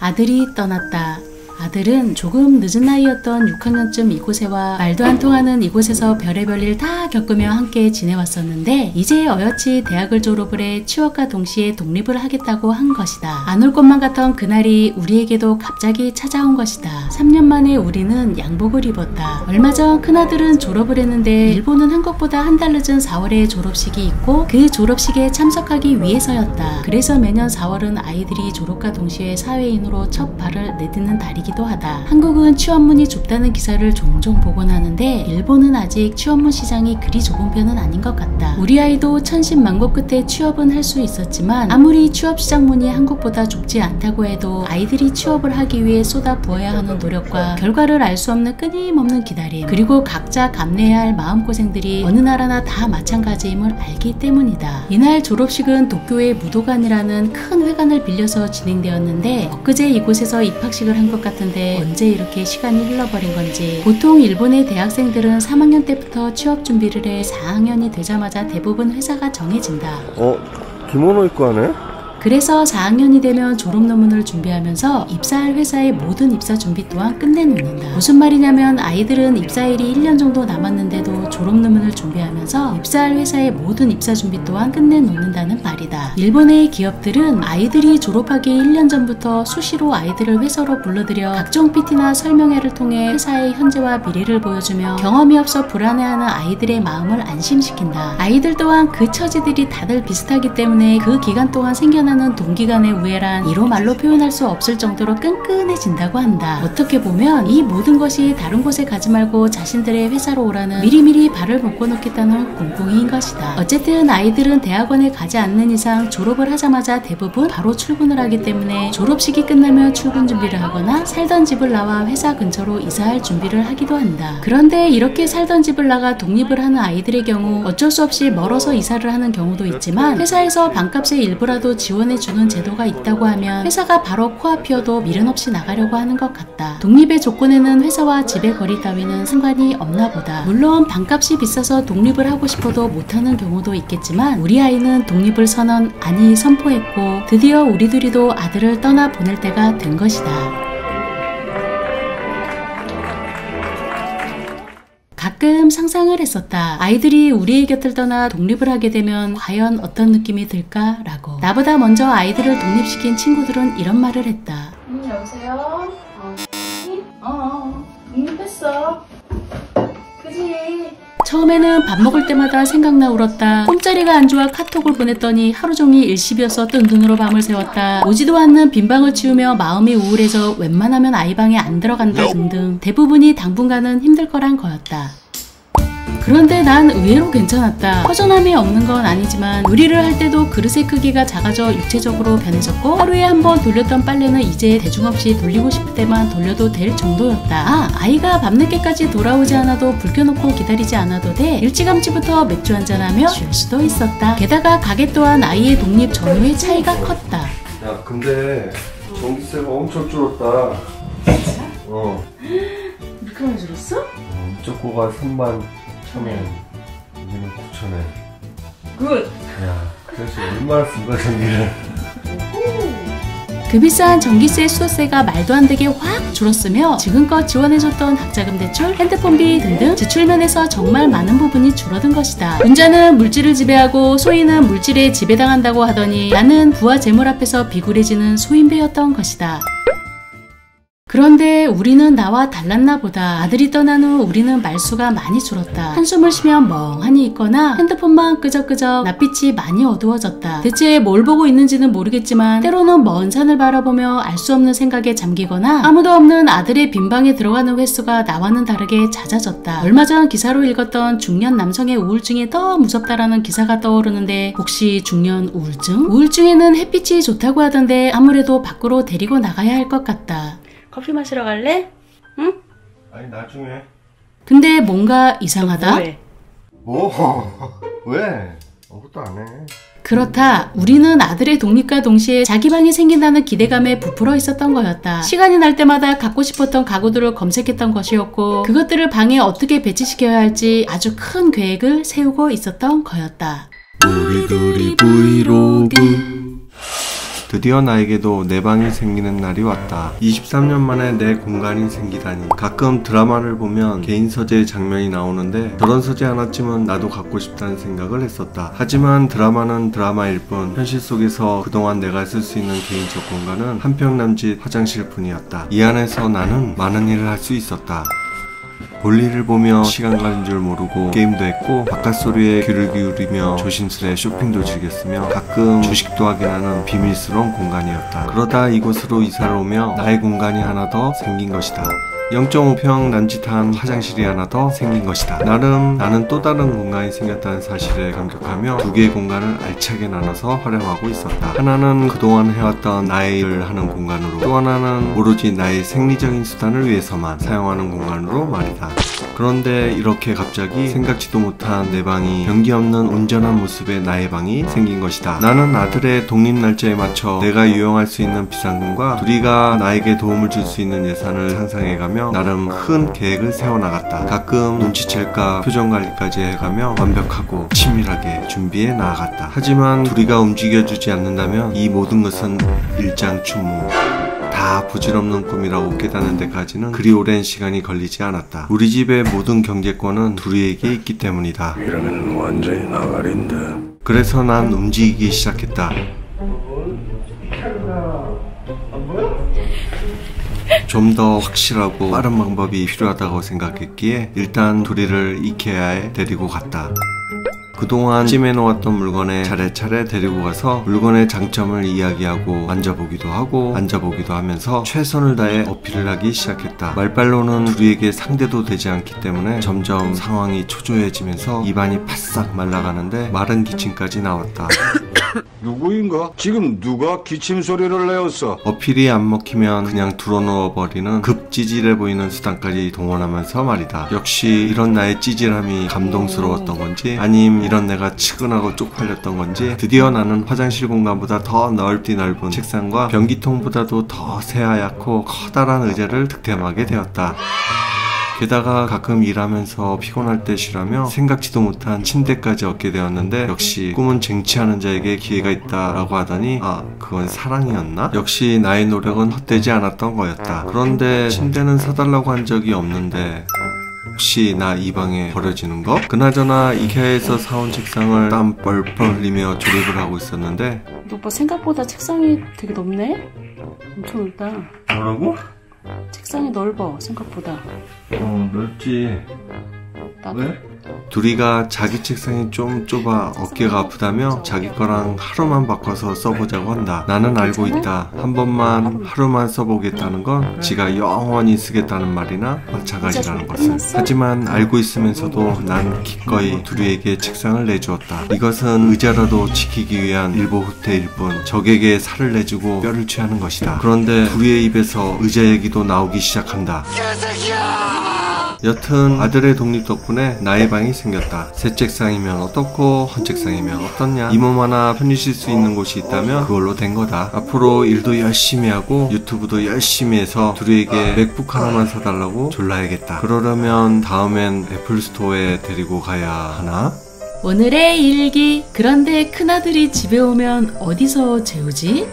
아들이 떠났다. 아들은 조금 늦은 나이였던 6학년쯤 이곳에와 말도 안 통하는 이곳에서 별의별 일 다 겪으며 함께 지내왔었는데 이제 어여치 대학을 졸업을 해 취업과 동시에 독립을 하겠다고 한 것이다. 안 올 것만 같던 그날이 우리에게도 갑자기 찾아온 것이다. 3년 만에 우리는 양복을 입었다. 얼마 전 큰아들은 졸업을 했는데 일본은 한국보다 한 달 늦은 4월에 졸업식이 있고 그 졸업식에 참석하기 위해서였다. 그래서 매년 4월은 아이들이 졸업과 동시에 사회인으로 첫 발을 내딛는 달이기 하다. 한국은 취업문이 좁다는 기사를 종종 보곤 하는데 일본은 아직 취업문 시장이 그리 좁은 편은 아닌 것 같다. 우리 아이도 천신만고 끝에 취업은 할 수 있었지만 아무리 취업 시장 문이 한국보다 좁지 않다고 해도 아이들이 취업을 하기 위해 쏟아부어야 하는 노력과 결과를 알 수 없는 끊임없는 기다림, 그리고 각자 감내해야 할 마음고생들이 어느 나라나 다 마찬가지임을 알기 때문이다. 이날 졸업식은 도쿄의 무도관이라는 큰 회관을 빌려서 진행되었는데 엊그제 이곳에서 입학식을 한 것 같은 언제 이렇게 시간이 흘러버린 건지. 보통 일본의 대학생들은 3학년 때부터 취업 준비를 해 4학년이 되자마자 대부분 회사가 정해진다. 기모노 입고 하네? 그래서 4학년이 되면 졸업 논문을 준비하면서 입사할 회사의 모든 입사 준비 또한 끝내놓는다. 무슨 말이냐면 아이들은 입사일이 1년 정도 남았는데도 졸업 논문을 준비하면서 입사할 회사의 모든 입사 준비 또한 끝내놓는다는 말이다. 일본의 기업들은 아이들이 졸업하기 1년 전부터 수시로 아이들을 회사로 불러들여 각종 PT나 설명회를 통해 회사의 현재와 미래를 보여주며 경험이 없어 불안해하는 아이들의 마음을 안심시킨다. 아이들 또한 그 처지들이 다들 비슷하기 때문에 그 기간 동안 생겨나는 동기 간의 우애란 이로 말로 표현할 수 없을 정도로 끈끈해진다고 한다. 어떻게 보면 이 모든 것이 다른 곳에 가지 말고 자신들의 회사로 오라는 미리미리 발을 묶어놓겠다는 꿍꿍이인 것이다. 어쨌든 아이들은 대학원에 가지 않는 이상 졸업을 하자마자 대부분 바로 출근을 하기 때문에 졸업식이 끝나면 출근 준비를 하거나 살던 집을 나와 회사 근처로 이사할 준비를 하기도 한다. 그런데 이렇게 살던 집을 나가 독립을 하는 아이들의 경우 어쩔 수 없이 멀어서 이사를 하는 경우도 있지만 회사에서 반값의 일부라도 지원해주는 제도가 있다고 하면 회사가 바로 코앞이어도 미련 없이 나가려고 하는 것 같다. 독립의 조건에는 회사와 집의 거리 따위는 상관이 없나 보다. 물론 반값이 비싸서 독립을 하고 싶어도 못하는 경우도 있겠지만 우리 아이는 독립을 선포했고 드디어 우리 둘이도 아들을 떠나 보낼 때가 된 것이다. 가끔 상상을 했었다. 아이들이 우리의 곁을 떠나 독립을 하게 되면 과연 어떤 느낌이 들까? 라고. 나보다 먼저 아이들을 독립시킨 친구들은 이런 말을 했다. 여보세요? 독립했어. 그지? 처음에는 밥 먹을 때마다 생각나 울었다. 꿈자리가 안 좋아 카톡을 보냈더니 하루종일 일시비어서 뜬 눈으로 밤을 새웠다. 오지도 않는 빈방을 치우며 마음이 우울해서 웬만하면 아이방에 안 들어간다 등등 대부분이 당분간은 힘들 거란 거였다. 그런데 난 의외로 괜찮았다. 허전함이 없는 건 아니지만 요리를 할 때도 그릇의 크기가 작아져 육체적으로 변해졌고 하루에 한 번 돌렸던 빨래는 이제 대중 없이 돌리고 싶을 때만 돌려도 될 정도였다. 아이가 밤늦게까지 돌아오지 않아도 불 켜놓고 기다리지 않아도 돼. 일찌감치부터 맥주 한잔하며 쉴 수도 있었다. 게다가 가게 또한 아이의 독립 전후의 차이가 컸다. 야 근데 전기세가 엄청 줄었다. 이렇게 많이 줄었어? 이쪽 거가 3만 1,000원, 여기는 9,000원. 굿! 야, 그래서 얼마나 쓴 거야, 전기를? 그 비싼 전기세, 수도세가 말도 안 되게 확 줄었으며 지금껏 지원해줬던 학자금 대출, 핸드폰비 등등 지출면에서 정말 많은 부분이 줄어든 것이다. 문자는 물질을 지배하고 소인은 물질에 지배당한다고 하더니 나는 부와 재물 앞에서 비굴해지는 소인배였던 것이다. 그런데 우리는 나와 달랐나 보다. 아들이 떠난 후 우리는 말수가 많이 줄었다. 한숨을 쉬면 멍하니 있거나 핸드폰만 끄적끄적 낯빛이 많이 어두워졌다. 대체 뭘 보고 있는지는 모르겠지만 때로는 먼 산을 바라보며 알 수 없는 생각에 잠기거나 아무도 없는 아들의 빈방에 들어가는 횟수가 나와는 다르게 잦아졌다. 얼마 전 기사로 읽었던 중년 남성의 우울증이 더 무섭다라는 기사가 떠오르는데 혹시 중년 우울증? 우울증에는 햇빛이 좋다고 하던데 아무래도 밖으로 데리고 나가야 할 것 같다. 커피 마시러 갈래? 응? 아니 나중에. 근데 뭔가 이상하다? 왜? 뭐? 왜? 아무것도 안 해. 그렇다. 우리는 아들의 독립과 동시에 자기 방이 생긴다는 기대감에 부풀어 있었던 거였다. 시간이 날 때마다 갖고 싶었던 가구들을 검색했던 것이었고 그것들을 방에 어떻게 배치시켜야 할지 아주 큰 계획을 세우고 있었던 거였다. 우리 둘이 브이로그 드디어 나에게도 내 방이 생기는 날이 왔다. 23년 만에 내 공간이 생기다니. 가끔 드라마를 보면 개인 서재 장면이 나오는데 저런 서재 하나쯤은 나도 갖고 싶다는 생각을 했었다. 하지만 드라마는 드라마일 뿐 현실 속에서 그동안 내가 쓸 수 있는 개인적 공간은 한 평 남짓 화장실 뿐이었다. 이 안에서 나는 많은 일을 할 수 있었다. 볼일을 보며 시간 가는 줄 모르고 게임도 했고 바깥 소리에 귀를 기울이며 조심스레 쇼핑도 즐겼으며 가끔 주식도 하긴 하는 비밀스러운 공간이었다. 그러다 이곳으로 이사를 오며 나의 공간이 하나 더 생긴 것이다. 0.5평 남짓한 화장실이 하나 더 생긴 것이다. 나는 또 다른 공간이 생겼다는 사실에 감격하며 두 개의 공간을 알차게 나눠서 활용하고 있었다. 하나는 그동안 해왔던 나의 일을 하는 공간으로, 또 하나는 오로지 나의 생리적인 수단을 위해서만 사용하는 공간으로 말이다. 그런데 이렇게 갑자기 생각지도 못한 내 방이 변기 없는 온전한 모습의 나의 방이 생긴 것이다. 나는 아들의 독립날짜에 맞춰 내가 유용할 수 있는 비상금과 둘이가 나에게 도움을 줄 수 있는 예산을 상상해가며 나름 큰 계획을 세워나갔다. 가끔 눈치챌까 표정관리까지 해가며 완벽하고 치밀하게 준비해 나아갔다. 하지만 둘이가 움직여주지 않는다면 이 모든 것은 일장춘무, 다 부질없는 꿈이라고 깨닫는 데까지는 그리 오랜 시간이 걸리지 않았다. 우리 집의 모든 경제권은 둘이에게 있기 때문이다. 이러면 완전히 나가린데. 그래서 난 움직이기 시작했다. 좀 더 확실하고 빠른 방법이 필요하다고 생각했기에 일단 둘이를 이케아에 데리고 갔다. 그동안 찜해놓았던 물건에 차례차례 데리고 가서 물건의 장점을 이야기하고 만져보기도 하고 앉아보기도 하면서 최선을 다해 어필을 하기 시작했다. 말빨로는 둘이에게 상대도 되지 않기 때문에 점점 상황이 초조해지면서 입안이 바싹 말라가는데 마른 기침까지 나왔다. 누구인가? 지금 누가 기침 소리를 내었어? 어필이 안 먹히면 그냥 들어놓아버리는 급찌질해 보이는 수단까지 동원하면서 말이다. 역시 이런 나의 찌질함이 감동스러웠던 건지 아님 이런 내가 측은하고 쪽팔렸던 건지 드디어 나는 화장실 공간보다 더 넓디 넓은 책상과 변기통보다도 더 새하얗고 커다란 의자를 득템하게 되었다. 게다가 가끔 일하면서 피곤할 때 쉬라며 생각지도 못한 침대까지 얻게 되었는데 역시 꿈은 쟁취하는 자에게 기회가 있다라고 하더니 그건 사랑이었나? 역시 나의 노력은 헛되지 않았던 거였다. 그런데 침대는 사달라고 한 적이 없는데 혹시 나 이 방에 버려지는 거? 그나저나 이케아에서 사온 책상을 땀 뻘뻘 흘리며 조립을 하고 있었는데 오빠 생각보다 책상이 되게 넓네? 엄청 넓다. 뭐라고? 책상이 넓어 생각보다. 넓지. 나도. 왜? 둘이가 자기 책상이 좀 좁아 어깨가 아프다며 자기 거랑 하루만 바꿔서 써보자고 한다. 나는 알고 있다. 한 번만 하루만 써보겠다는 건 지가 영원히 쓰겠다는 말이나 마찬가지라는 것을. 하지만 알고 있으면서도 난 기꺼이 둘이에게 책상을 내주었다. 이것은 의자라도 지키기 위한 일보 후퇴일 뿐 적에게 살을 내주고 뼈를 취하는 것이다. 그런데 둘이의 입에서 의자 얘기도 나오기 시작한다. 여튼 아들의 독립 덕분에 나의 방이 생겼다. 새 책상이면 어떻고 헌 책상이면 어떻냐. 이 몸 하나 편히 쉴 수 있는 곳이 있다면 그걸로 된 거다. 앞으로 일도 열심히 하고 유튜브도 열심히 해서 둘이에게 맥북 하나만 사달라고 졸라야겠다. 그러려면 다음엔 애플 스토어에 데리고 가야 하나? 오늘의 일기. 그런데 큰아들이 집에 오면 어디서 재우지?